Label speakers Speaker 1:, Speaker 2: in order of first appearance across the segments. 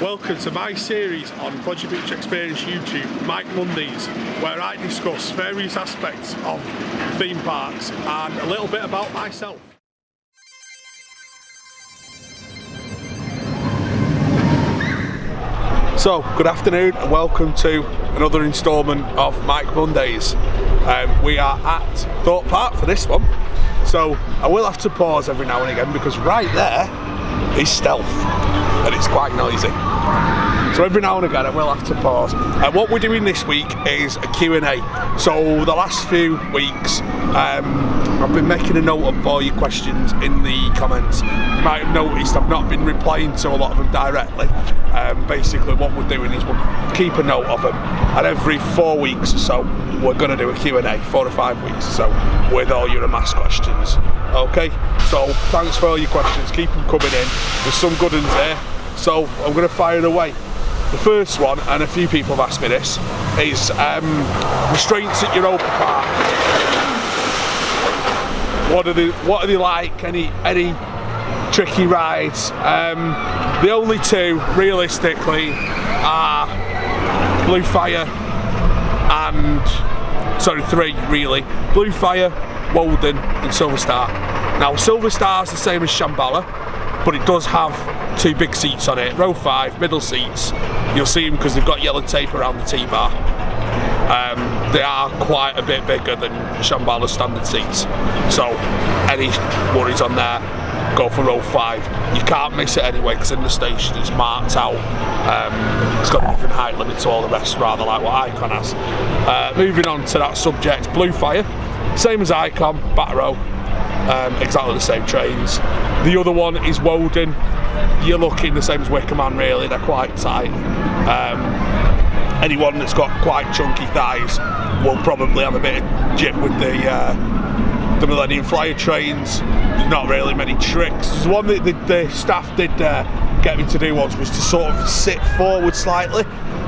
Speaker 1: Welcome to my series on Pleasure Beach Experience YouTube, Mike Mondays, where I discuss various aspects of theme parks and a little bit about myself. So, good afternoon and welcome to another instalment of Mike Mondays. We are at Thorpe Park for this one, so I will have to pause every now and again because right there is Stealth and it's quite noisy. So every now and again I will have to pause. And what we're doing this week is a Q&A. So the last few weeks I've been making a note of all your questions in the comments. You might have noticed I've not been replying to a lot of them directly. Basically what we're doing is we'll keep a note of them, and every 4 weeks or so we're going to do a Q&A, 4 to 5 weeks or so, with all your mass questions. Okay, so thanks for all your questions, keep them coming in. There's some good ones here, so I'm going to fire away. The first one, and a few people have asked me this, is restraints at Europa Park. What are they like? Any tricky rides? The only two, realistically, are Blue Fire and, sorry, three really. Blue Fire, Walden and Silver Star. Now Silver Star's the same as Shambhala, but it does have 2 big seats on it, row 5, middle seats. You'll see them because they've got yellow tape around the T-bar. They are quite a bit bigger than Shambhala's standard seats. So any worries on there, go for row 5. You can't miss it anyway because in the station it's marked out. It's got a different height limit to all the rest, rather like what Icon has. Moving on to that subject, Blue Fire, same as Icon, back row, exactly the same trains. The other one is Woden. You're looking the same as Wickerman really, they're quite tight. Anyone that's got quite chunky thighs will probably have a bit of jip with the Millennium Flyer trains. There's not really many tricks. There's one that the staff did get me to do once, was to sort of sit forward slightly,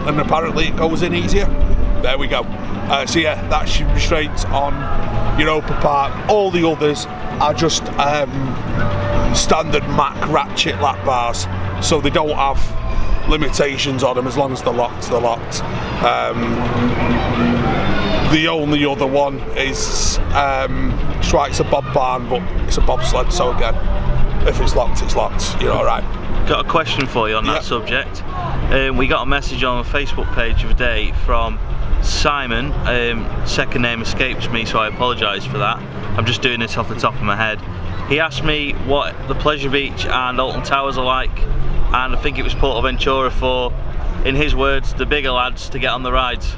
Speaker 1: and apparently it goes in easier. There we go. So yeah, that's your restraints on Europa Park. All the others are just standard Mac ratchet lap bars, so they don't have limitations on them. As long as they're locked, they're locked. The only other one is it's a bob barn, but it's a bobsled, so again, if it's locked, it's locked. You're alright.
Speaker 2: Got a question for you on that subject. We got a message on the Facebook page of the day from Simon. Second name escapes me, so I apologise for that. I'm just doing this off the top of my head. He asked me what the Pleasure Beach and Alton Towers are like, and I think it was Portaventura for, in his words, the bigger lads to get on the rides.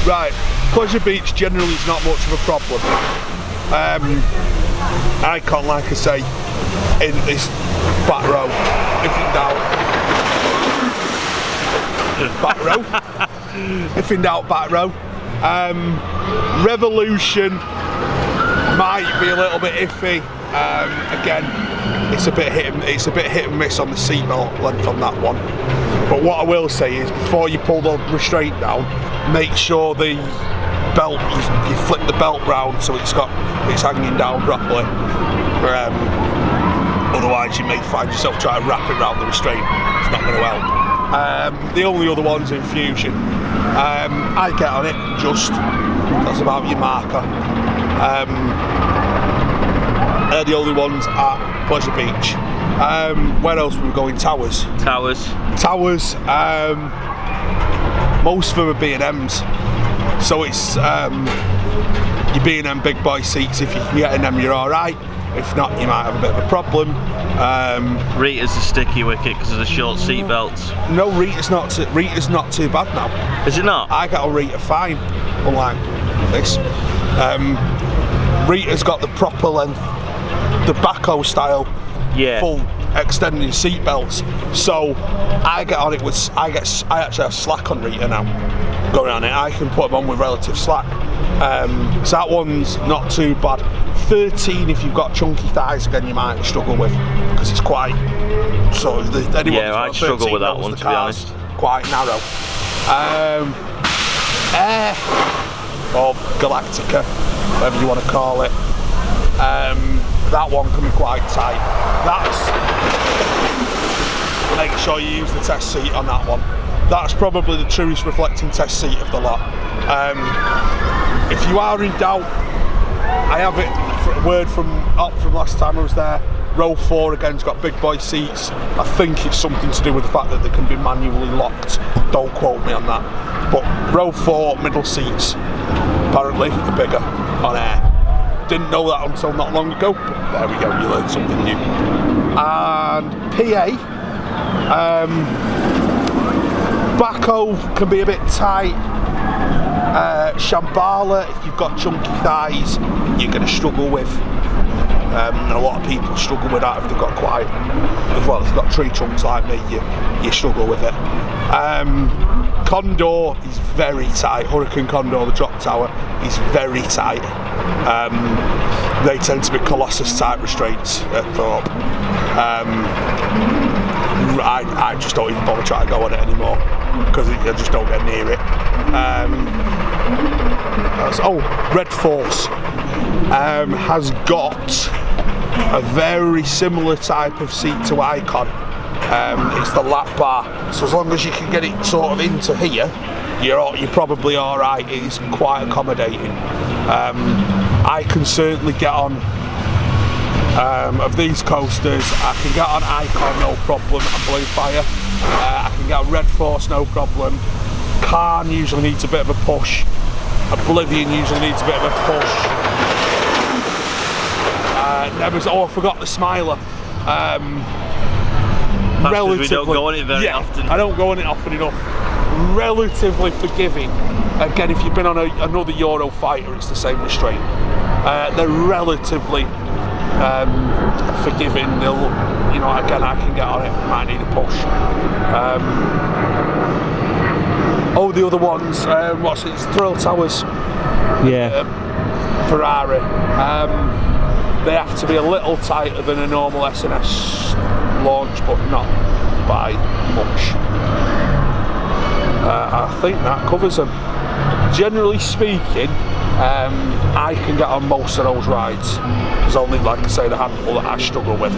Speaker 1: Right, Pleasure Beach generally is not much of a problem. Icon, like I say, in this back row, if in doubt, back row, if in doubt, back row. Revolution might be a little bit iffy. Again, it's a bit hit and miss on the seatbelt length on that one. But what I will say is, before you pull the restraint down, make sure the belt, you flip the belt round so it's hanging down properly. Otherwise you may find yourself trying to wrap it around the restraint. It's not going to help. The only other one's Infusion. I get on it, that's about your marker. They're the only ones at Pleasure Beach. Where else were we going? Towers.
Speaker 2: Towers.
Speaker 1: Most of them are B&Ms, so it's your B&M big boy seats. If you can get in them, you're all right. If not, you might have a bit of a problem.
Speaker 2: Rita's a sticky wicket because of the short seat belts.
Speaker 1: No, Rita's not too bad now.
Speaker 2: Is it not?
Speaker 1: I got a Rita fine, unlike this. Rita's got the proper length, the backhoe style, full extending seat belts. So I get on it with, I actually have slack on Rita now. Going on it, I can put them on with relative slack. So that one's not too bad. 13 if you've got chunky thighs, again you might struggle with, because it's quite sort of
Speaker 2: I'd struggle with that one, to be honest.
Speaker 1: Quite narrow. Air or Galactica, whatever you want to call it. That one can be quite tight. make sure you use the test seat on that one. That's probably the truest reflecting test seat of the lot. If you are in doubt, I have it, a word from last time I was there. Row 4 again's got big boy seats. I think it's something to do with the fact that they can be manually locked. Don't quote me on that. But row 4 middle seats apparently are bigger on air. Didn't know that until not long ago, but there we go, you learned something new. And PA, backhoe can be a bit tight. Shambhala, if you've got chunky thighs, you're going to struggle with. And a lot of people struggle with that if they've got quite, as well, if you've got tree trunks like me, you struggle with it. Condor is very tight. Hurricane Condor, the drop tower, is very tight. They tend to be Colossus type restraints at Thorpe. I just don't even bother trying to go on it anymore because I just don't get near it. Red Force has got a very similar type of seat to Icon. It's the lap bar, so as long as you can get it sort of into here, you're probably alright. It's quite accommodating. I can certainly get on of these coasters. I can get on Icon no problem and Blue Fire. I can get on Red Force no problem. Canon usually needs a bit of a push. Oblivion usually needs a bit of a push. I forgot the Smiler. Relatively,
Speaker 2: we don't go on it very often.
Speaker 1: I don't go on it often enough. Relatively forgiving. Again, if you've been on another Euro fighter, it's the same restraint. They're relatively forgiving. Again, I can get on it. Might need a push. The other ones. It's Thrill Towers.
Speaker 2: Yeah.
Speaker 1: Ferrari. They have to be a little tighter than a normal SNS launch, but not by much. I think that covers them. Generally speaking, I can get on most of those rides. There's only, like I say, the handful that I struggle with.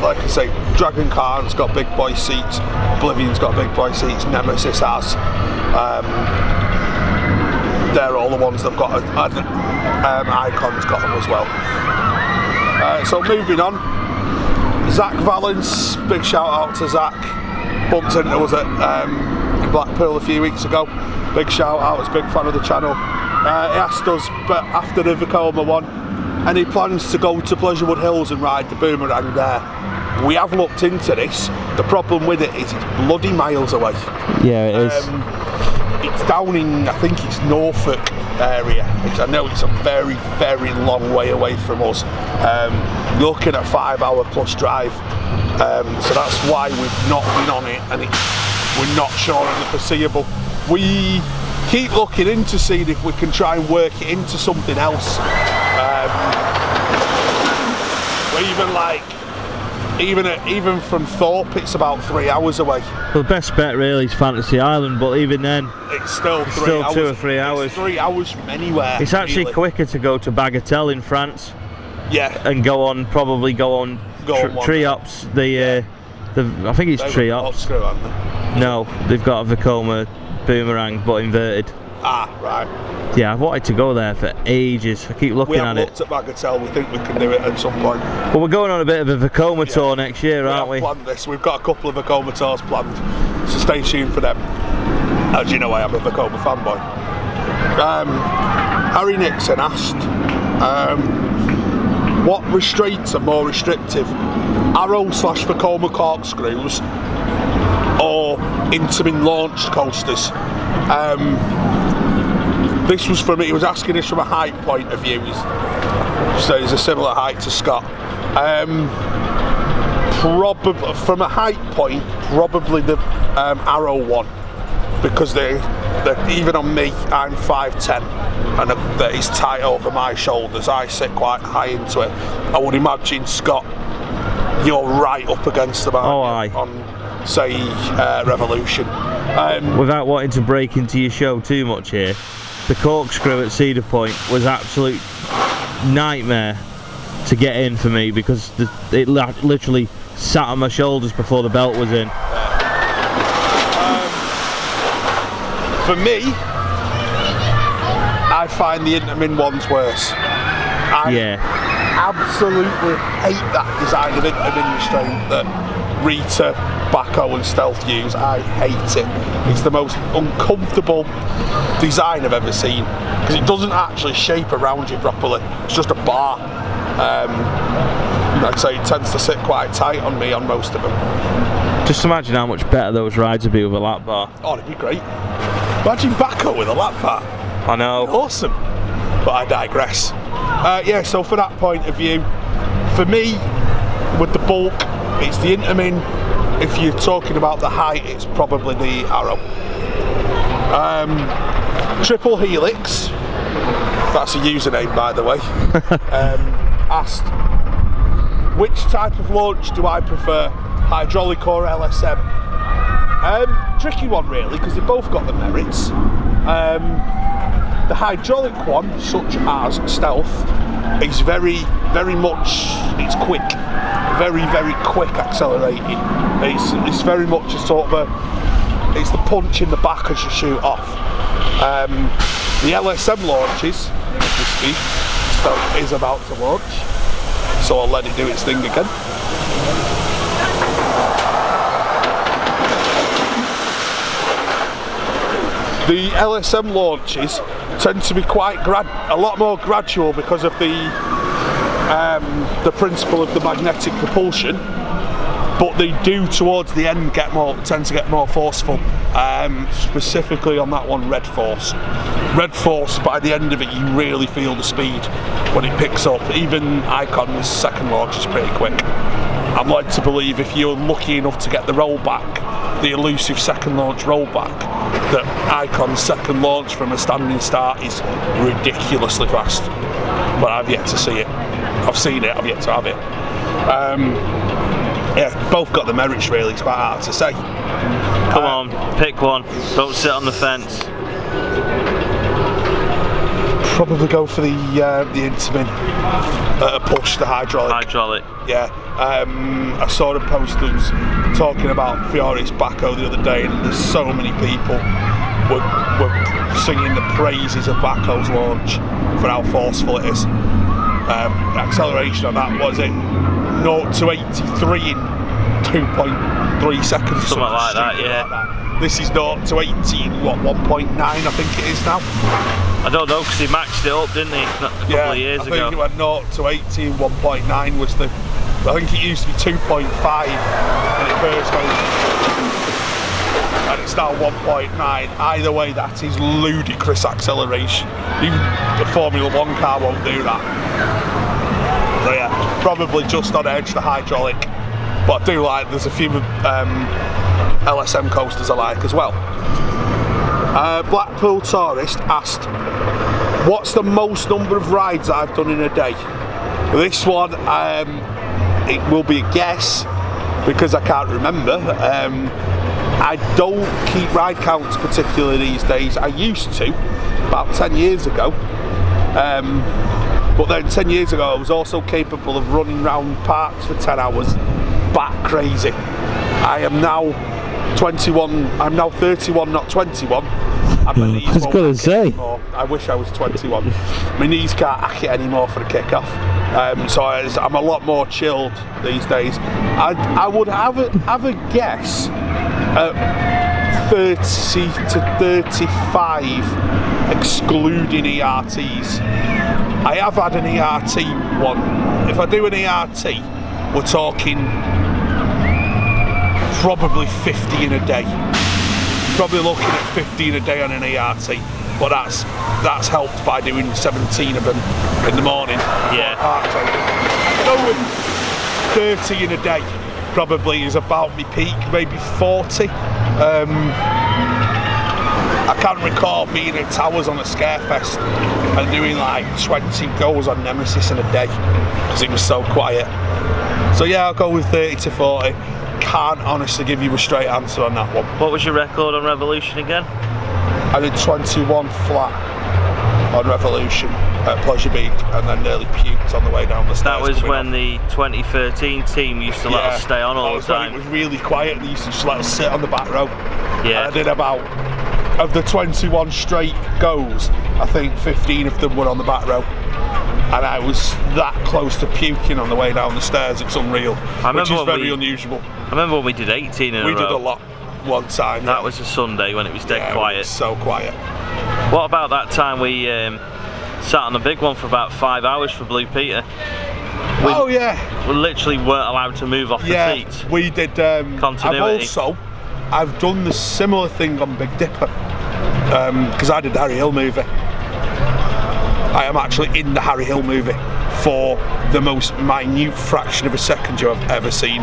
Speaker 1: Like I say, Dragon Car's got big boy seats, Oblivion's got big boy seats, Nemesis has. They're all the ones that have got Icon's got them as well. So moving on, Zach Valence, big shout out to Zach. Bumped into us at Blackpool a few weeks ago. Big shout out, he's a big fan of the channel. He asked us, but after the Vekoma one, any plans to go to Pleasurewood Hills and ride the boomerang there? We have looked into this. The problem with it is it's bloody miles away. Yeah, it is. It's down in, I think it's Norfolk area. I know it's a very, very long way away from us. Looking at 5 hour plus drive. So that's why we've not been on it, and we're not sure in the foreseeable. We keep looking into seeing if we can try and work it into something else. Even from Thorpe, it's about 3 hours away.
Speaker 2: Well, the best bet really is Fantasy Island, but even then,
Speaker 1: it's still
Speaker 2: 2 or 3 hours.
Speaker 1: It's 3 hours from anywhere.
Speaker 2: It's actually quicker to go to Bagatelle in France.
Speaker 1: Yeah.
Speaker 2: And probably go on Triops. I think it's Triops. No, they've got a Vekoma boomerang, but inverted.
Speaker 1: Ah, right.
Speaker 2: Yeah, I've wanted to go there for ages. I keep looking at it.
Speaker 1: We have looked at Bagatelle. We think we can do it at some point.
Speaker 2: Well, we're going on a bit of a Vekoma tour next year, aren't we?
Speaker 1: We have planned this. We've got a couple of Vekoma tours planned, so stay tuned for them. As you know, I am a Vekoma fanboy. Harry Nixon asked, what restraints are more restrictive? Arrow/Vekoma corkscrews or Intamin launched coasters? This was from, he was asking this from a height point of view. So he's a similar height to Scott. Probably from a height point, probably the Arrow one, because they're even on me, I'm 5'10", and that is tight over my shoulders. I sit quite high into it. I would imagine, Scott, you're right up against them on say Revolution.
Speaker 2: Without wanting to break into your show too much here, the corkscrew at Cedar Point was absolute nightmare. to get in for me because it literally sat on my shoulders before the belt was in.
Speaker 1: For me, I find the Intamin ones worse. I absolutely hate that design of Intamin restraint that Rita, Baco and Stealth use. I hate it. It's the most uncomfortable design I've ever seen because it doesn't actually shape around you properly. It's just a bar. Like I say, it tends to sit quite tight on me on most of them.
Speaker 2: Just imagine how much better those rides would be with a lap bar.
Speaker 1: Oh, it'd be great. Imagine Baco with a lap bar.
Speaker 2: I know.
Speaker 1: Awesome. But I digress. Yeah, so for that point of view, for me, with the bulk, it's the Intamin. If you're talking about the height, it's probably the Arrow. Triple Helix, that's a username by the way, asked, which type of launch do I prefer, hydraulic or LSM? Tricky one really, because they've both got the merits. The hydraulic one, such as Stealth, is very much, it's quick, very quick accelerating. It's very much a sort of it's the punch in the back as you shoot off. The LSM launches, as we speak, Stealth is about to launch, so I'll let it do its thing again. The LSM launches tend to be quite a lot more gradual because of the principle of the magnetic propulsion, but they do towards the end tend to get more forceful. Specifically on that one, Red Force. Red Force, by the end of it, you really feel the speed when it picks up. Even Icon's second launch is pretty quick. I'm led to believe if you're lucky enough to get the rollback, the elusive second launch rollback, that Icon's second launch from a standing start is ridiculously fast. But I've yet to see it. I've seen it, I've yet to have it. Yeah, both got the merits really, it's quite hard to say.
Speaker 2: Come on, pick one, don't sit on the fence.
Speaker 1: Probably go for the Intamin, push the hydraulic.
Speaker 2: Hydraulic.
Speaker 1: Yeah, I saw a post that was talking about Fiore's Baco the other day, and there's so many people were singing the praises of Baco's launch for how forceful it is. The acceleration on that, was it 0 to 83 in 2.3 seconds?
Speaker 2: Something like that, yeah.
Speaker 1: Like that. This is 0 to 80 in what, 1.9 I think it is now.
Speaker 2: I don't know, because he matched it up, didn't he, a couple of years ago?
Speaker 1: I think it went 0 to 80 in 1.9 was the, I think it used to be 2.5 when it first went, and it's now 1.9. Either way, that is ludicrous acceleration. Even the Formula 1 car won't do that. So yeah, probably just on edge, the hydraulic. But I do like, there's a few LSM coasters I like as well. Blackpool Tourist asked, what's the most number of rides I've done in a day? This one, it will be a guess because I can't remember. I don't keep ride counts particularly these days. I used to, about 10 years ago. But then 10 years ago I was also capable of running round parks for 10 hours, bat crazy. I am now 21, I'm now 31, not 21. And my knees won't hack it anymore. I wish I was 21. My knees can't hack it anymore for a kick-off. So I'm a lot more chilled these days. I would have a guess at 30 to 35, excluding ERTs. I have had an ERT one. If I do an ERT, we're talking probably 50 in a day. Probably looking at 15 a day on an ERT, but that's helped by doing 17 of them in the morning.
Speaker 2: Yeah.
Speaker 1: Going 30 in a day probably is about my peak, maybe 40. I can recall being at Towers on a Scarefest and doing like 20 goes on Nemesis in a day because it was so quiet. So yeah, I'll go with 30 to 40. Can't honestly give you a straight answer on that one.
Speaker 2: What was your record on Revolution again?
Speaker 1: I did 21 flat on Revolution. at Pleasure Beach, and then nearly puked on the way down the stairs.
Speaker 2: That was when the 2013 team used to let us stay on all the time.
Speaker 1: It was really quiet. They used to just let us sit on the back row.
Speaker 2: Yeah.
Speaker 1: And I did about, of the 21 straight goes, I think 15 of them were on the back row. And I was that close to puking on the way down the stairs. It's unreal, which is very unusual.
Speaker 2: I remember when we did 18 in a row.
Speaker 1: We did a lot one time.
Speaker 2: That was a Sunday when it was dead quiet.
Speaker 1: It was so quiet.
Speaker 2: What about that time we sat on the big one for about 5 hours for Blue Peter? We literally weren't allowed to move off the seats. We did. Continuity.
Speaker 1: I've done the similar thing on Big Dipper because I did the Harry Hill movie. I am actually in the Harry Hill movie for the most minute fraction of a second you have ever seen,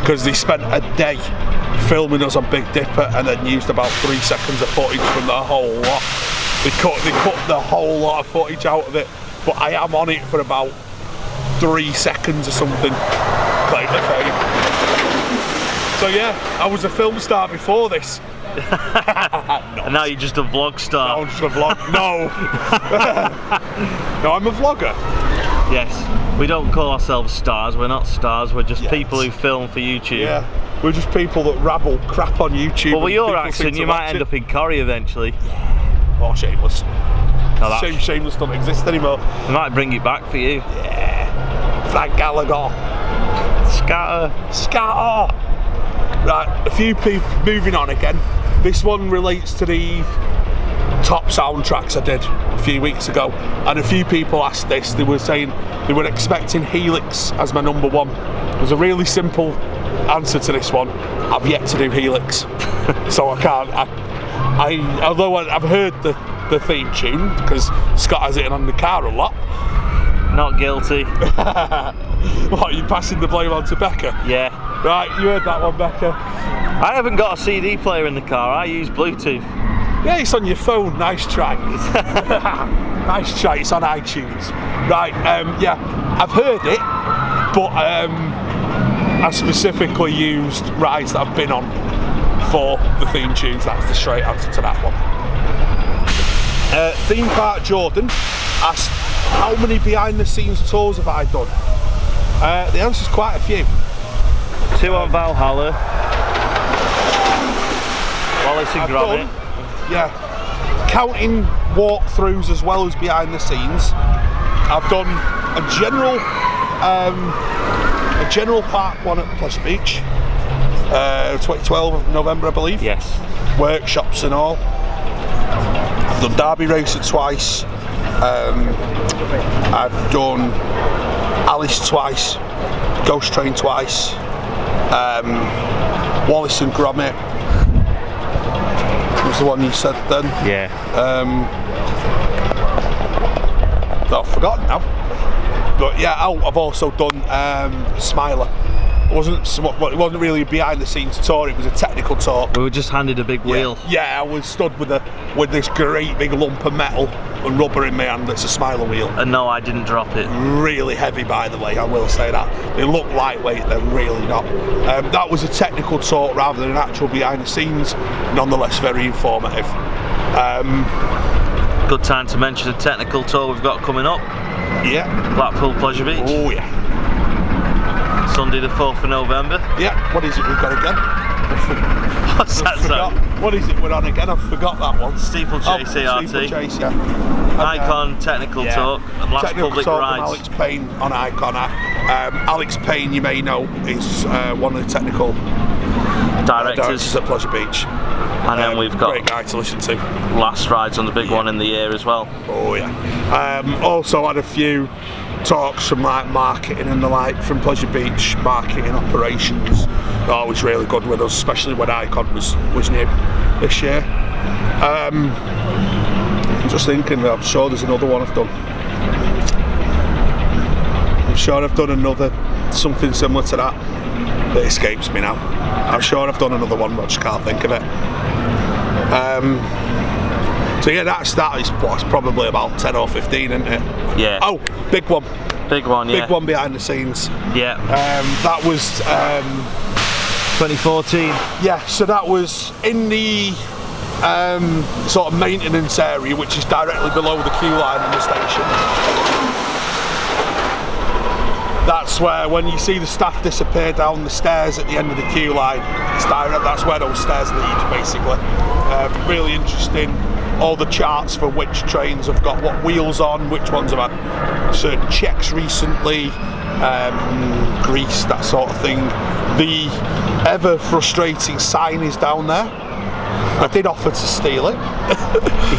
Speaker 1: because they spent a day filming us on Big Dipper and then used about 3 seconds of footage from the whole lot. They cut the whole lot of footage out of it, but I am on it for about 3 seconds or something. Claim to fame. So yeah, I was a film star before this.
Speaker 2: And now you're just a vlog star.
Speaker 1: No, I'm just a vlog. No. No, I'm a vlogger.
Speaker 2: Yes. We don't call ourselves stars. We're not stars. We're just people who film for YouTube.
Speaker 1: Yeah. We're just people that rabble crap on YouTube.
Speaker 2: Well, with your accent, you might end up in Corrie eventually.
Speaker 1: Oh, Shameless. Shameless doesn't exist anymore.
Speaker 2: They might bring it back for you.
Speaker 1: Yeah. Frank Gallagher. Scatter. Right, a few people, moving on again. This one relates to the top soundtracks I did a few weeks ago, and a few people asked this. They were saying they were expecting Helix as my number one. There's a really simple answer to this one. I've yet to do Helix, so I can't. Although I've heard the theme tune, because Scott has it on the car a lot.
Speaker 2: Not guilty.
Speaker 1: What, are you passing the blame on to Becca?
Speaker 2: Yeah.
Speaker 1: Right, you heard that one, Becca.
Speaker 2: I haven't got a CD player in the car, I use Bluetooth.
Speaker 1: Yeah, it's on your phone, nice try. Nice try, it's on iTunes. Right, yeah, I've heard it, but I specifically used rides that I've been on for the theme tunes. That's the straight answer to that one. Theme Park Jordan asked, how many behind the scenes tours have I done? The answer's quite a few.
Speaker 2: 2 on Valhalla, Wallace and Gromit.
Speaker 1: Yeah, counting walkthroughs as well as behind the scenes, I've done a general park one at Pleasure Beach, 2012 of November, I believe.
Speaker 2: Yes. Workshops
Speaker 1: and all. I've done Derby Racer twice. I've done Alice twice, Ghost Train twice, Wallace and Gromit was the one you said then.
Speaker 2: Yeah.
Speaker 1: I've forgotten now. But yeah, I've also done Smiler. It wasn't really a behind the scenes tour, it was a technical tour.
Speaker 2: We were just handed a big wheel.
Speaker 1: Yeah, I was stood with this great big lump of metal and rubber in my hand that's a Smiler wheel.
Speaker 2: And no, I didn't drop it.
Speaker 1: Really heavy, by the way, I will say that. They look lightweight, they're really not. That was a technical talk rather than an actual behind the scenes, nonetheless very informative.
Speaker 2: Good time to mention the technical tour we've got coming up.
Speaker 1: Yeah.
Speaker 2: Blackpool Pleasure Beach.
Speaker 1: Oh yeah.
Speaker 2: Sunday the 4th of November.
Speaker 1: Yeah, what is it we've got again?
Speaker 2: What's that song?
Speaker 1: What is it we're on again? I've forgot that one.
Speaker 2: Steeplechase ART.
Speaker 1: Steeplechase, yeah.
Speaker 2: Icon Technical Talk and Last
Speaker 1: Technical
Speaker 2: Public
Speaker 1: Talk
Speaker 2: Rides.
Speaker 1: Alex Payne on Icon. Alex Payne, you may know, is one of the technical directors at Pleasure Beach.
Speaker 2: And then we've got
Speaker 1: great guy to listen to.
Speaker 2: Last Rides on the big one in the year as well.
Speaker 1: Oh yeah. Also had a few talks from like marketing and the like from Pleasure Beach, marketing operations. Always really good with us, especially when Icon was new this year. I'm just thinking, I'm sure there's another one I've done. I'm sure I've done another, something similar to that. That escapes me now. I'm sure I've done another one, but I just can't think of it. So yeah, that is what's probably about 10 or 15, isn't it?
Speaker 2: Yeah.
Speaker 1: Oh, big one.
Speaker 2: Big one, yeah.
Speaker 1: Big one behind the scenes.
Speaker 2: Yeah.
Speaker 1: That was
Speaker 2: 2014.
Speaker 1: Yeah, so that was in the sort of maintenance area, which is directly below the queue line in the station. That's where, when you see the staff disappear down the stairs at the end of the queue line, it's direct, that's where those stairs lead, basically. Really interesting. All the charts for which trains have got what wheels on, which ones have had certain checks recently, grease, that sort of thing. The ever frustrating sign is down there. I did offer to steal it.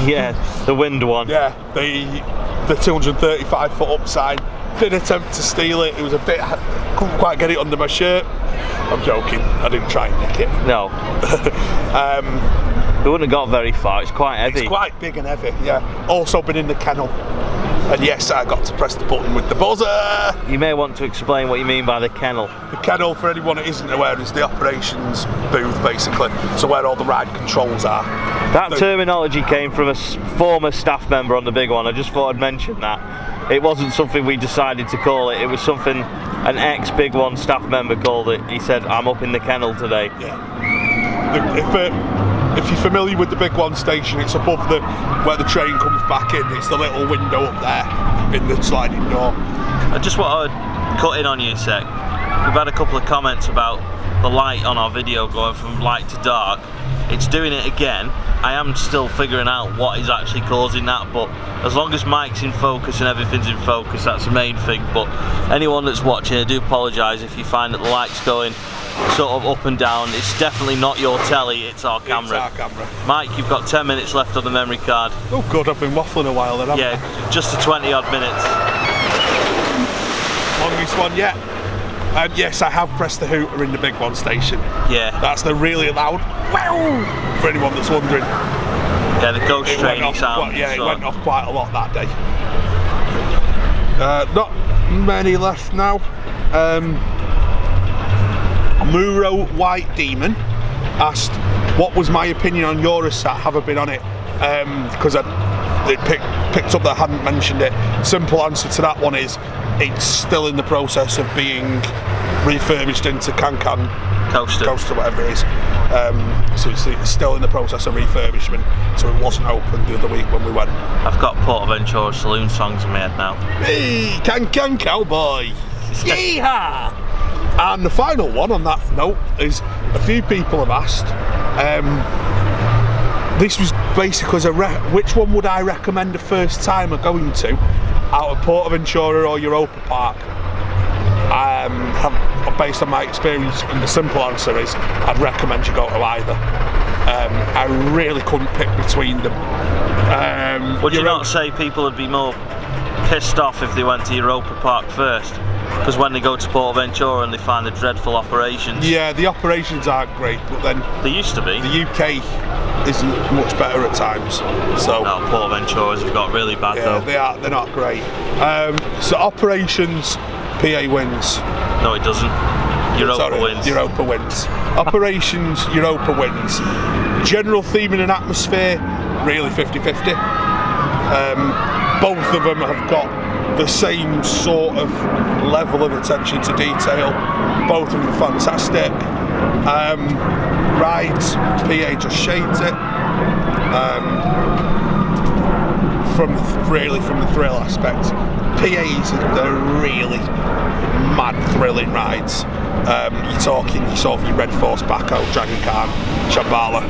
Speaker 2: Yeah, the wind one.
Speaker 1: Yeah, the 235 foot up sign. Did attempt to steal it. It was a bit, couldn't quite get it under my shirt. I'm joking, I didn't try and nick it.
Speaker 2: No. We wouldn't have got very far, it's quite heavy.
Speaker 1: It's quite big and heavy, yeah. Also been in the kennel. And yes, I got to press the button with the buzzer.
Speaker 2: You may want to explain what you mean by the kennel.
Speaker 1: The kennel, for anyone that isn't aware, is the operations booth, basically. So where all the ride controls are.
Speaker 2: That terminology came from a former staff member on the big one. I just thought I'd mention that. It wasn't something we decided to call it. It was something an ex-Big One staff member called it. He said, I'm up in the kennel today.
Speaker 1: Yeah. If you're familiar with the Big One station, it's above where the train comes back in. It's the little window up there in the sliding door.
Speaker 2: I just want to cut in on you a sec. We've had a couple of comments about the light on our video going from light to dark. It's doing it again. I am still figuring out what is actually causing that, but as long as Mike's in focus and everything's in focus, that's the main thing. But anyone that's watching, I do apologise if you find that the light's going sort of up and down. It's definitely not your telly, it's our camera.
Speaker 1: It's our camera.
Speaker 2: Mike, you've got 10 minutes left on the memory card.
Speaker 1: Oh good, I've been waffling a while then, haven't I?
Speaker 2: Yeah, just the 20 odd minutes.
Speaker 1: Longest one yet. Yes, I have pressed the hooter in the Big One station.
Speaker 2: Yeah.
Speaker 1: That's the really loud wow for anyone that's wondering.
Speaker 2: Yeah, the ghost training sound.
Speaker 1: Yeah, it went off quite a lot that day. Not many left now. Muro White Demon asked, what was my opinion on Eurosat? Have I been on it? Because it picked up that I hadn't mentioned it. Simple answer to that one is, it's still in the process of being refurbished into Can Coaster, whatever it is. So it's still in the process of refurbishment. So it wasn't open the other week when we went.
Speaker 2: I've got Portaventura saloon songs in my head now.
Speaker 1: Hey, Can Cowboy! Yeehaw! And the final one on that note is, a few people have asked, this was basically which one would I recommend a first timer going to out of Portaventura or Europa Park? Based on my experience, and the simple answer is I'd recommend you go to either. I really couldn't pick between them.
Speaker 2: Would you not say people would be more pissed off if they went to Europa Park first? Because when they go to Portaventura and they find the dreadful operations. Yeah,
Speaker 1: the operations aren't great, but then
Speaker 2: they used to be.
Speaker 1: The UK isn't much better at times. So
Speaker 2: no, Portaventuras have got really bad though.
Speaker 1: They're not great. So operations, PA wins.
Speaker 2: No, it doesn't. Europa wins.
Speaker 1: Europa wins. Operations, Europa wins. General theming and atmosphere, really 50-50. Both of them have got the same sort of level of attention to detail. Both of them are fantastic. Rides, PA just shades it. From the thrill aspect, PAs are really mad thrilling rides. You're talking your Red Force, Baco, Dragon Khan, Shambhala.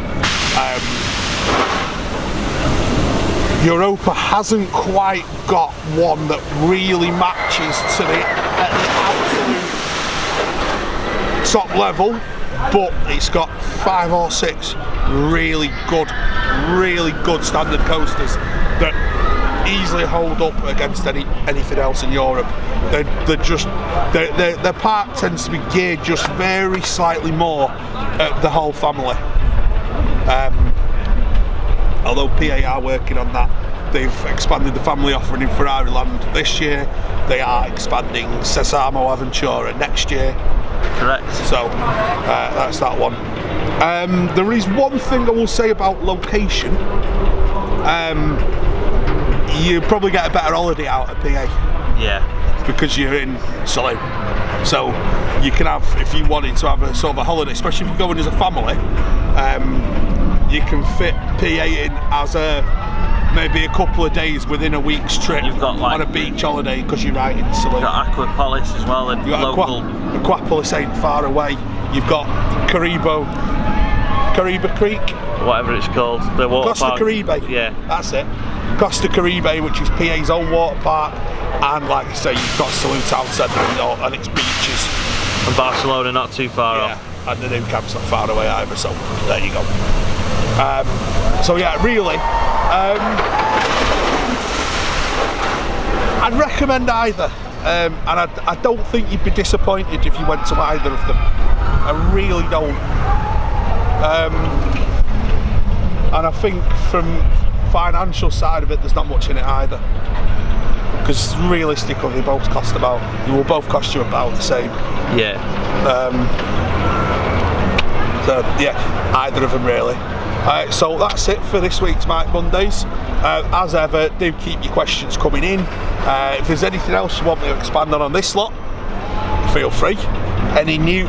Speaker 1: Europa hasn't quite got one that really matches to the absolute top level, but it's got 5 or 6 really good standard coasters that easily hold up against anything else in Europe. Their park tends to be geared just very slightly more at the whole family. Although PA are working on that, they've expanded the family offering in Ferrari Land this year. They are expanding Sesamo Aventura next year.
Speaker 2: Correct.
Speaker 1: So that's that one. There is one thing I will say about location. You probably get a better holiday out of PA.
Speaker 2: Yeah.
Speaker 1: Because you're in Saloon. So you can have, if you wanted to have a sort of a holiday, especially if you're going as a family, you can fit PA in as maybe a couple of days within a week's trip.
Speaker 2: You've got like
Speaker 1: on a beach holiday because you're right in the saloon.
Speaker 2: You've got Aquapolis as well, and
Speaker 1: You've got
Speaker 2: local.
Speaker 1: Aquapolis ain't far away. You've got Caribe Creek,
Speaker 2: whatever it's called, the water
Speaker 1: Costa
Speaker 2: park.
Speaker 1: Caribe.
Speaker 2: Yeah,
Speaker 1: that's it. Costa Caribe, which is PA's own water park, and like I say, you've got Saloon Town Centre and its beaches.
Speaker 2: and Barcelona not too far off.
Speaker 1: And the new camp's not far away either, so there you go. So yeah, really, I'd recommend either, and I don't think you'd be disappointed if you went to either of them. I really don't. And I think from financial side of it, there's not much in it either, because realistically they will both cost you about the same.
Speaker 2: Yeah.
Speaker 1: So yeah, either of them really. So that's it for this week's Mike Mondays. As ever, do keep your questions coming in. If there's anything else you want me to expand on this lot, feel free. Any new,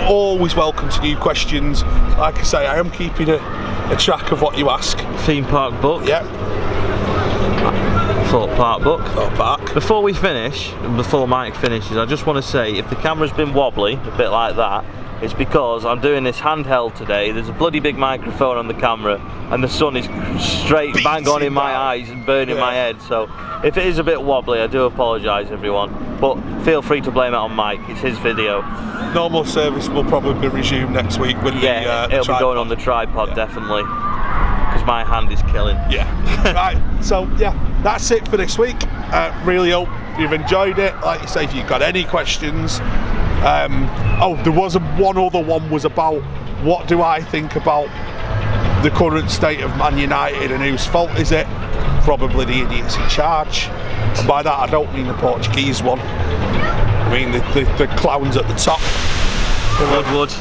Speaker 1: always welcome to new questions. Like I say, I am keeping a track of what you ask.
Speaker 2: Theme park book.
Speaker 1: Yeah.
Speaker 2: Thorpe Park book.
Speaker 1: Thorpe Park.
Speaker 2: Before we finish, before Mike finishes, I just want to say, if the camera's been wobbly, a bit like that, it's because I'm doing this handheld today. There's a bloody big microphone on the camera, and the sun is straight bang on in my eyes and burning my head. So if it is a bit wobbly, I do apologise, everyone. But feel free to blame it on Mike. It's his video. Normal service will probably resume next week with it'll be going on the tripod, definitely, because my hand is killing.
Speaker 1: Yeah. Right. So yeah, that's it for this week. Really hope you've enjoyed it. Like you say, if you've got any questions. There was one other one was about what do I think about the current state of Man United and whose fault is it? Probably the idiots in charge. And by that I don't mean the Portuguese one. I mean the clowns at the top.
Speaker 2: Woodward.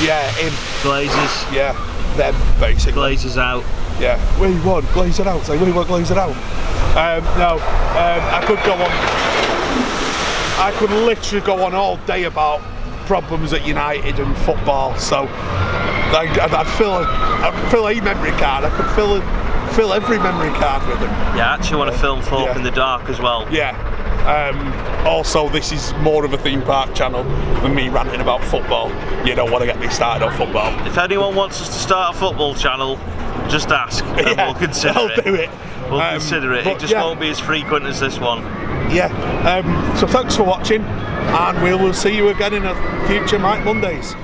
Speaker 1: Yeah, him.
Speaker 2: Glazers.
Speaker 1: Yeah, them basically.
Speaker 2: Glazers out.
Speaker 1: Yeah, we want Glazer out. Say we want Glazer out. I could go on. I could literally go on all day about problems at United and football. So I'd fill a memory card. I could fill every memory card with them.
Speaker 2: Yeah, I actually want to film Thorpe in the dark as well.
Speaker 1: Yeah. Also, this is more of a theme park channel than me ranting about football. You don't want to get me started on football.
Speaker 2: If anyone wants us to start a football channel, just ask and we'll consider it.
Speaker 1: I'll do it.
Speaker 2: We'll consider it. It just won't be as frequent as this one.
Speaker 1: Yeah. So thanks for watching, and we will see you again in a future Mike Mondays.